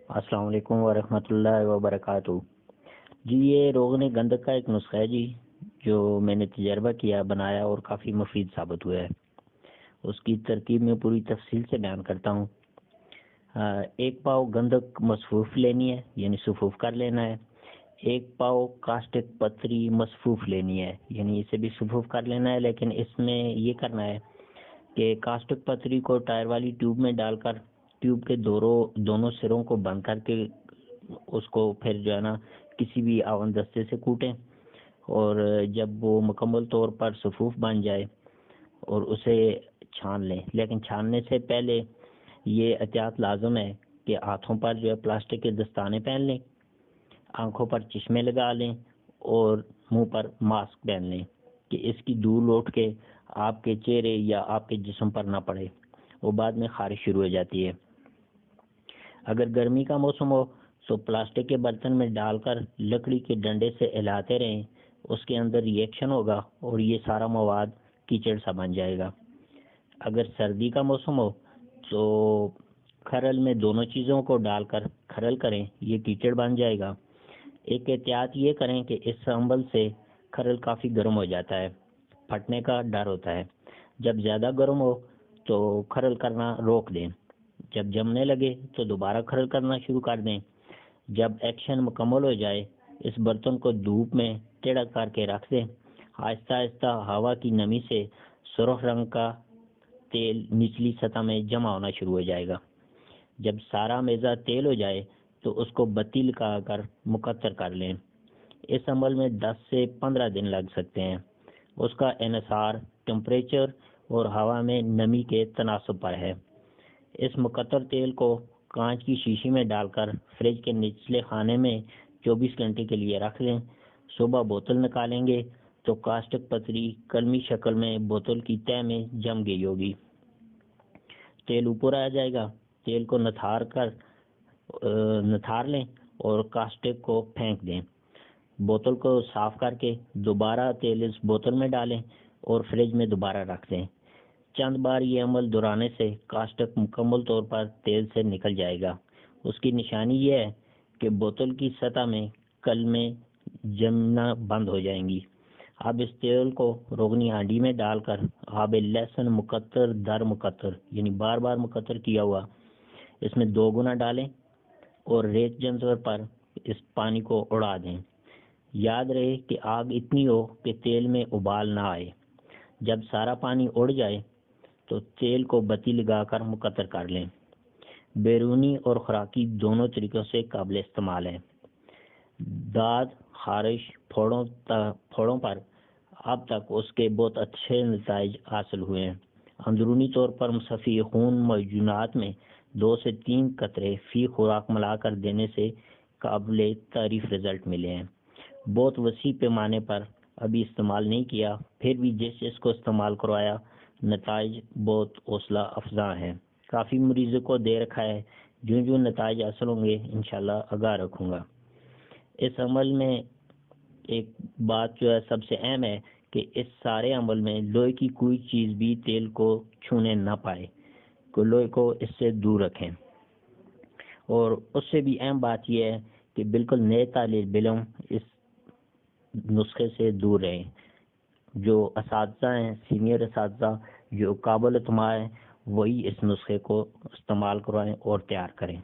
السلام علیکم ورحمۃ اللہ وبرکاتہ۔ جی یہ روغن گندک کا ایک نسخہ ہے جی، جو میں نے تجربہ کیا، بنایا اور کافی مفید ثابت ہوا ہے۔ اس کی ترکیب میں پوری تفصیل سے بیان کرتا ہوں۔ 1 پاؤ گندک مصفوف لینی ہے، یعنی صفوف کر لینا ہے۔ 1 پاؤ کاسٹک پتری مصفوف لینی ہے، یعنی اسے بھی صفوف کر لینا ہے، لیکن اس میں یہ کرنا ہے کہ کاسٹک پتری کو ٹائر والی ٹیوب میں ڈال کر ٹیوب کے دونوں سروں کو بند کر کے اس کو پھر جو ہے نا کسی بھی آون دستے سے کوٹیں، اور جب وہ مکمل طور پر صفوف بن جائے اور اسے چھان لیں۔ لیکن چھاننے سے پہلے یہ احتیاط لازم ہے کہ ہاتھوں پر جو ہے پلاسٹک کے دستانے پہن لیں، آنکھوں پر چشمے لگا لیں اور منہ پر ماسک پہن لیں کہ اس کی دھول اٹھ کے آپ کے چہرے یا آپ کے جسم پر نہ پڑے، وہ بعد میں خارش شروع ہو جاتی ہے۔ اگر گرمی کا موسم ہو تو پلاسٹک کے برتن میں ڈال کر لکڑی کے ڈنڈے سے ہلاتے رہیں، اس کے اندر ری ایکشن ہوگا اور یہ سارا مواد کیچڑ سا بن جائے گا۔ اگر سردی کا موسم ہو تو کھرل میں دونوں چیزوں کو ڈال کر کھرل کریں، یہ کیچڑ بن جائے گا۔ ایک احتیاط یہ کریں کہ اس عمل سے کھرل کافی گرم ہو جاتا ہے، پھٹنے کا ڈر ہوتا ہے۔ جب زیادہ گرم ہو تو کھرل کرنا روک دیں، جب جمنے لگے تو دوبارہ کھرل کرنا شروع کر دیں۔ جب ایکشن مکمل ہو جائے اس برتن کو دھوپ میں ٹیڑھا کر کے رکھ دیں۔ آہستہ آہستہ ہوا کی نمی سے سرخ رنگ کا تیل نچلی سطح میں جمع ہونا شروع ہو جائے گا۔ جب سارا میزہ تیل ہو جائے تو اس کو بتی لگا کر مقطر کر لیں۔ اس عمل میں 10 سے 15 دن لگ سکتے ہیں۔ اس کا انحصار ٹمپریچر اور ہوا میں نمی کے تناسب پر ہے۔ اس مقطر تیل کو کانچ کی شیشی میں ڈال کر فریج کے نچلے خانے میں 24 گھنٹے کے لیے رکھ لیں۔ صبح بوتل نکالیں گے تو کاسٹک پتری قلمی شکل میں بوتل کی تہ میں جم گئی ہوگی۔ تیل اوپر آ جائے گا۔ تیل کو نتھار لیں اور کاسٹک کو پھینک دیں۔ بوتل کو صاف کر کے دوبارہ تیل اس بوتل میں ڈالیں اور فریج میں دوبارہ رکھ دیں۔ چند بار یہ عمل دہرانے سے کاسٹک مکمل طور پر تیل سے نکل جائے گا۔ اس کی نشانی یہ ہے کہ بوتل کی سطح میں قلمیں جمنا بند ہو جائیں گی۔ اب اس تیل کو روغنی ہانڈی میں ڈال کر آب لہسن مقطر در مقطر، یعنی بار بار مقطر کیا ہوا، اس میں 2 گنا ڈالیں اور ریت جنزور پر اس پانی کو اڑا دیں۔ یاد رہے کہ آگ اتنی ہو کہ تیل میں ابال نہ آئے۔ جب سارا پانی اڑ جائے تو تیل کو بتی لگا کر مقطر کر لیں۔ بیرونی اور خوراکی دونوں طریقوں سے قابل استعمال ہے۔ داد، خارش، پھوڑوں پر اب تک اس کے بہت اچھے نتائج حاصل ہوئے ہیں۔ اندرونی طور پر مصفی خون معجونات میں 2 سے 3 قطرے فی خوراک ملا کر دینے سے قابل تعریف رزلٹ ملے ہیں۔ بہت وسیع پیمانے پر ابھی استعمال نہیں کیا، پھر بھی جس کو استعمال کروایا نتائج بہت حوصلہ افزا ہیں۔ کافی مریضوں کو دے رکھا ہے، جو نتائج حاصل ہوں گے انشاءاللہ آگاہ رکھوں گا۔ اس عمل میں ایک بات جو ہے سب سے اہم ہے کہ اس سارے عمل میں لوہے کی کوئی چیز بھی تیل کو چھونے نہ پائے، لوہے کو اس سے دور رکھیں۔ اور اس سے بھی اہم بات یہ ہے کہ بالکل نئے طالب علم اس نسخے سے دور رہیں۔ جو اساتذہ ہیں، سینئر اساتذہ جو قابل اعتماد ہیں، وہی اس نسخے کو استعمال کروائیں اور تیار کریں۔